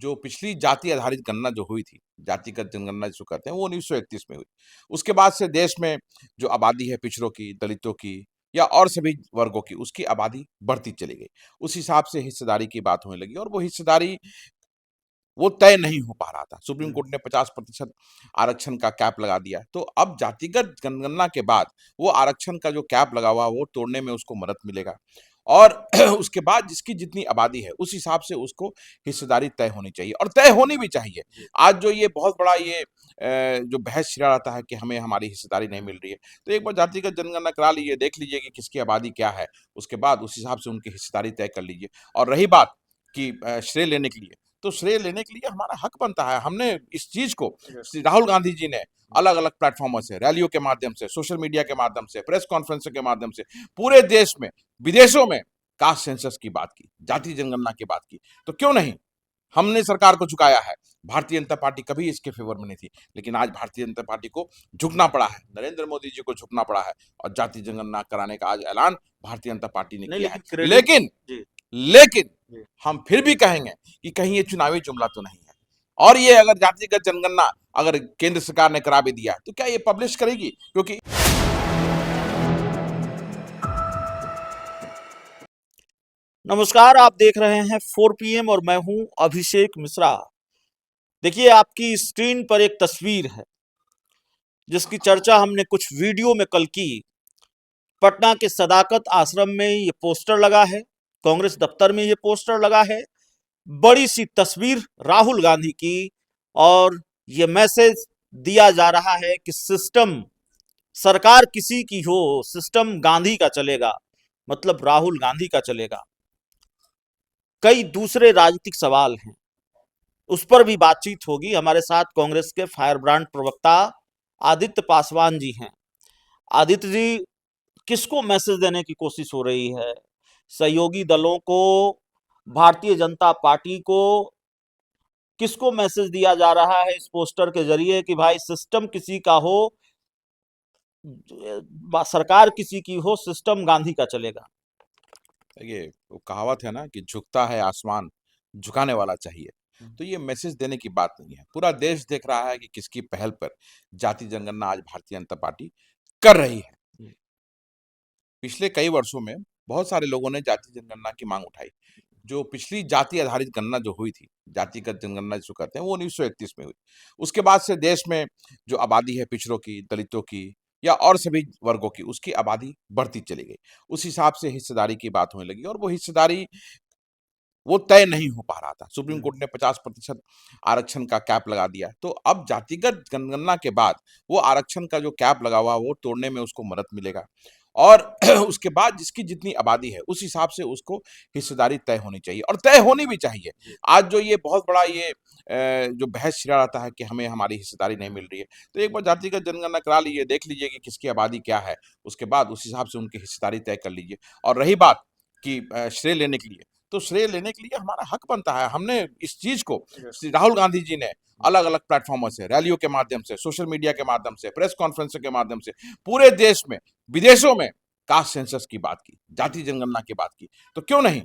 जो पिछली जाति आधारित गणना जो हुई थी, जातिगत जनगणना जिसको कहते हैं, वो 1931 में हुई। उसके बाद से देश में जो आबादी है पिछड़ों की, दलितों की या और सभी वर्गों की, उसकी आबादी बढ़ती चली गई। उस हिसाब से हिस्सेदारी की बात होने लगी और वो हिस्सेदारी वो तय नहीं हो पा रहा था। सुप्रीम कोर्ट ने 50% आरक्षण का कैप लगा दिया। तो अब जातिगत जनगणना के बाद वो आरक्षण का जो कैप लगा हुआ है, वो तोड़ने में उसको मदद मिलेगा और उसके बाद जिसकी जितनी आबादी है, उस हिसाब से उसको हिस्सेदारी तय होनी चाहिए और तय होनी भी चाहिए। आज जो ये बहुत बड़ा ये जो बहस छिड़ा रहता है कि हमें हमारी हिस्सेदारी नहीं मिल रही है, तो एक बार जातिगत जनगणना करा लीजिए, देख लीजिए कि किसकी आबादी क्या है, उसके बाद उस हिसाब से उनकी हिस्सेदारी तय कर लीजिए। और रही बात कि श्रेय लेने के लिए, तो श्रेय लेने के लिए हमारा हक बनता है। हमने इस चीज को श्री राहुल गांधी जी ने अलग-अलग प्लेटफॉर्मों से, रैलियों के माध्यम से, सोशल मीडिया के माध्यम से, प्रेस कॉन्फ्रेंसों के माध्यम से पूरे देश में, विदेशों में कास्ट सेंसस की बात की, जाति जनगणना की बात की। तो क्यों नहीं? हमने सरकार को झुकाया है। भारतीय जनता पार्टी कभी इसके फेवर में नहीं थी, लेकिन आज भारतीय जनता पार्टी को झुकना पड़ा है, नरेंद्र मोदी जी को झुकना पड़ा है और जाति जनगणना कराने का आज ऐलान भारतीय जनता पार्टी ने नहीं, किया है। लेकिन लेकिन जी लेकिन जी हम फिर भी कहेंगे कि कहीं ये चुनावी जुमला तो नहीं है। और ये अगर जातिगत जनगणना अगर केंद्र सरकार ने करा भी दिया, तो क्या ये पब्लिश करेगी? क्योंकि नमस्कार, आप देख रहे हैं 4 PM और मैं हूं अभिषेक मिश्रा। देखिए, आपकी स्क्रीन पर एक तस्वीर है जिसकी चर्चा हमने कुछ वीडियो में कल की। पटना के सदाकत आश्रम में ये पोस्टर लगा है, कांग्रेस दफ्तर में ये पोस्टर लगा है, बड़ी सी तस्वीर राहुल गांधी की और ये मैसेज दिया जा रहा है कि सिस्टम सरकार किसी की हो, सिस्टम गांधी का चलेगा, मतलब राहुल गांधी का चलेगा। कई दूसरे राजनीतिक सवाल हैं, उस पर भी बातचीत होगी। हमारे साथ कांग्रेस के फायर ब्रांड प्रवक्ता आदित्य पासवान जी हैं। आदित्य जी, किसको मैसेज देने की कोशिश हो रही है? सहयोगी दलों को, भारतीय जनता पार्टी को, किसको मैसेज दिया जा रहा है इस पोस्टर के जरिए कि भाई सिस्टम किसी का हो, सरकार किसी की हो, सिस्टम गांधी का चलेगा? ये वो कहावत है ना कि झुकता है आसमान, झुकाने वाला चाहिए। तो ये मैसेज देने की बात नहीं है। पूरा देश देख रहा है कि किसकी पहल पर जाति जनगणना आज भारतीय जनता पार्टी कर रही है। पिछले कई वर्षों में बहुत सारे लोगों ने जाति जनगणना की मांग उठाई। जो पिछली जाति आधारित गणना जो हुई थी, जातिगत जनगणना जिसको कहते हैं, वो 1931 में हुई। उसके बाद से देश में जो आबादी है पिछड़ों की, दलितों की या और सभी वर्गों की, उसकी आबादी बढ़ती चली गई। उस हिसाब से हिस्सेदारी की बात होने लगी और वो हिस्सेदारी वो तय नहीं हो पा रहा था। सुप्रीम कोर्ट ने 50% आरक्षण का कैप लगा दिया। तो अब जातिगत जनगणना के बाद वो आरक्षण का जो कैप लगा हुआ है, वो तोड़ने में उसको मदद मिलेगा और उसके बाद जिसकी जितनी आबादी है, उस हिसाब से उसको हिस्सेदारी तय होनी चाहिए और तय होनी भी चाहिए। आज जो ये बहुत बड़ा ये जो बहस छिड़ा रहता है कि हमें हमारी हिस्सेदारी नहीं मिल रही है, तो एक बार जातिगत जनगणना करा लीजिए, देख लीजिए कि किसकी आबादी क्या है, उसके बाद उस हिसाब से उनकी हिस्सेदारी तय कर लीजिए। और रही बात कि श्रेय लेने के लिए, तो श्रेय लेने के लिए हमारा हक बनता है। हमने इस चीज को श्री राहुल गांधी जी ने अलग-अलग प्लेटफॉर्मों से, रैलियों के माध्यम से, सोशल मीडिया के माध्यम से, प्रेस कॉन्फ्रेंसों के माध्यम से पूरे देश में, विदेशों में कास्ट सेंसस की बात की, जाति जनगणना की बात की। तो क्यों नहीं?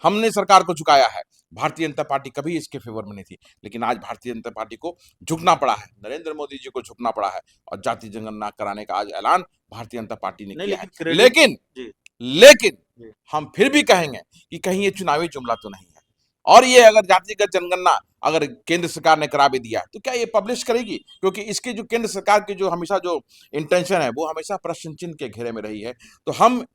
हमने सरकार को झुकाया है। भारतीय जनता पार्टी कभी इसके फेवर में नहीं थी, लेकिन आज भारतीय जनता पार्टी को झुकना पड़ा है, नरेंद्र मोदी जी को झुकना पड़ा है और जाति जनगणना कराने का आज ऐलान भारतीय जनता पार्टी ने नहीं, किया है। लेकिन लेकिन जी लेकिन जी हम फिर भी कहेंगे कि कहीं ये चुनावी जुमला तो नहीं है। और ये अगर जातिगत जनगणना अगर केंद्र सरकार ने करा भी दिया, तो क्या ये पब्लिश करेगी? क्योंकि इसकी जो केंद्र सरकार की जो हमेशा जो इंटेंशन है, वो हमेशा प्रश्न चिन्ह के घेरे में रही है। तो हम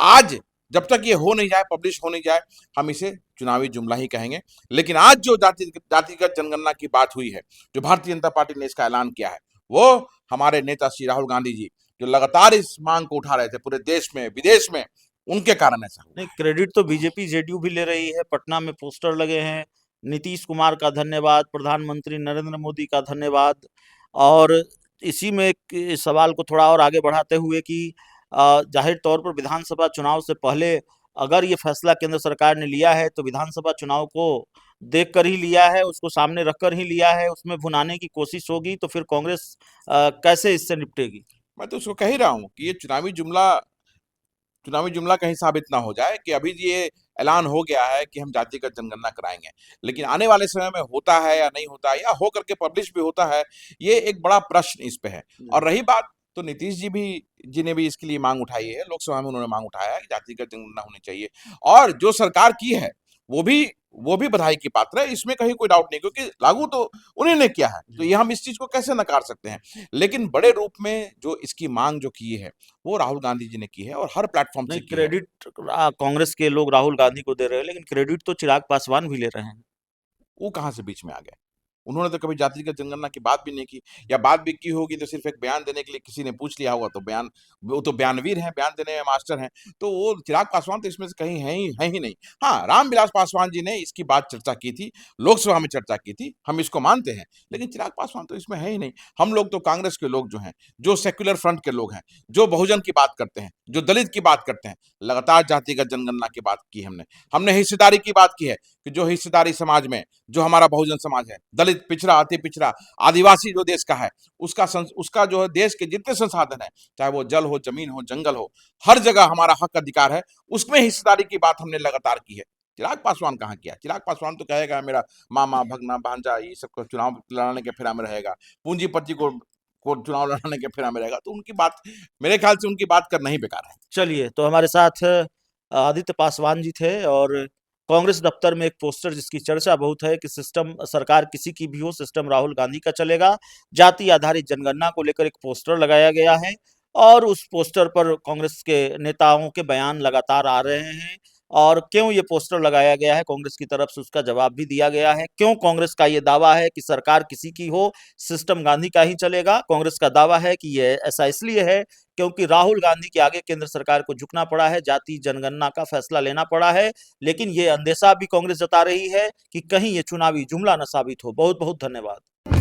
आज जब तक ये हो नहीं जाए, पब्लिश हो नहीं जाए, हम इसे चुनावी जुमला ही कहेंगे। लेकिन आज जो जातिगत जनगणना की बात हुई है, जो भारतीय जनता पार्टी ने इसका ऐलान किया है, वो हमारे नेता श्री राहुल गांधी जी, जो लगातार इस मांग को उठा रहे थे पूरे देश में, विदेश में, उनके कारण ऐसा हुआ नहीं, है। क्रेडिट तो बीजेपी जेडीयू भी ले रही है। पटना में पोस्टर लगे हैं, नीतीश कुमार का धन्यवाद, प्रधानमंत्री नरेंद्र मोदी का धन्यवाद। और इसी में एक सवाल को थोड़ा और आगे बढ़ाते हुए कि जाहिर तौर पर विधानसभा चुनाव से पहले अगर ये फैसला केंद्र सरकार ने लिया है तो विधानसभा चुनाव को देख कर ही लिया है, उसको सामने रखकर ही लिया है, उसमें भुनाने की कोशिश होगी तो फिर कांग्रेस कैसे इससे निपटेगी? मैं तो उसको कह ही रहा हूँ कि ये चुनावी जुमला कहीं साबित ना हो जाए कि अभी ये ऐलान हो गया है कि हम जातिगत जनगणना कराएँगे। लेकिन आने वाले समय में होता है या नहीं होता है या हो करके पब्लिश भी होता है, ये एक बड़ा प्रश्न इस पे है। और रही बात तो नीतीश जी ने भी इसके लिए माँग उठाई है, लोकसभा में उन्होंने माँग उठाया है कि जातिगत जनगणना होनी चाहिए और जो सरकार की है, वो भी वो भी बधाई की पात्र है, इसमें कहीं कोई डाउट नहीं क्योंकि लागू तो उन्हीं ने किया है, तो ये हम इस चीज़ को कैसे नकार सकते हैं। लेकिन बड़े रूप में जो इसकी माँग जो की है, वो राहुल गांधी जी ने की है और हर प्लेटफ़ॉर्म से नहीं, की है। क्रेडिट कांग्रेस के लोग राहुल गांधी को दे रहे हैं, लेकिन क्रेडिट तो चिराग पासवान भी ले रहे हैं। वो कहाँ से बीच में आ गए? उन्होंने तो कभी जातिगत जनगणना की बात भी नहीं की या बात भी की होगी तो सिर्फ़ एक बयान देने के लिए किसी ने पूछ लिया होगा तो वो तो बयानवीर हैं, बयान देने में मास्टर हैं। तो वो चिराग पासवान तो इसमें से कहीं हैं ही नहीं। हाँ, रामविलास पासवान जी ने इसकी बात चर्चा की थी, लोकसभा में चर्चा की थी, हम इसको मानते हैं। लेकिन चिराग पासवान तो इसमें है ही नहीं। हम लोग तो कांग्रेस के लोग जो हैं, जो सेक्युलर फ्रंट के लोग हैं, जो बहुजन की बात करते हैं, जो दलित की बात करते हैं, लगातार जातिगत जनगणना की बात की हमने। हमने हिस्सेदारी की बात की है कि जो हिस्सेदारी समाज में जो हमारा बहुजन समाज है, दलित, पिछड़ा, अति पिछड़ा, आदिवासी जो देश का है, उसका जो है देश के जितने संसाधन हैं, चाहे वो जल हो, जमीन हो, जंगल हो, हर जगह हमारा हक अधिकार है, उसमें हिस्सेदारी की बात हमने लगातार की है। चिराग पासवान कहाँ किया? चिराग पासवान तो कहेगा मेरा मामा, भगना, भांजा ये सबको चुनाव लड़ाने के फेरा में रहेगा। पूंजीपति को चुनाव लड़ाने के फेरा में रहेगा। तो उनकी बात मेरे ख्याल से उनकी बात करना ही बेकार है। चलिए, तो हमारे साथ आदित्य पासवान जी थे और कांग्रेस दफ्तर में एक पोस्टर जिसकी चर्चा बहुत है कि सिस्टम सरकार किसी की भी हो, सिस्टम राहुल गांधी का चलेगा। जाति आधारित जनगणना को लेकर एक पोस्टर लगाया गया है और उस पोस्टर पर कांग्रेस के नेताओं के बयान लगातार आ रहे हैं और क्यों ये पोस्टर लगाया गया है, कांग्रेस की तरफ से उसका जवाब भी दिया गया है। क्यों कांग्रेस का ये दावा है कि सरकार किसी की हो, सिस्टम गांधी का ही चलेगा। कांग्रेस का दावा है कि ये ऐसा इसलिए है क्योंकि राहुल गांधी के आगे केंद्र सरकार को झुकना पड़ा है, जाति जनगणना का फैसला लेना पड़ा है। लेकिन ये अंदेशा भी कांग्रेस जता रही है कि कहीं ये चुनावी जुमला न साबित हो। बहुत बहुत धन्यवाद।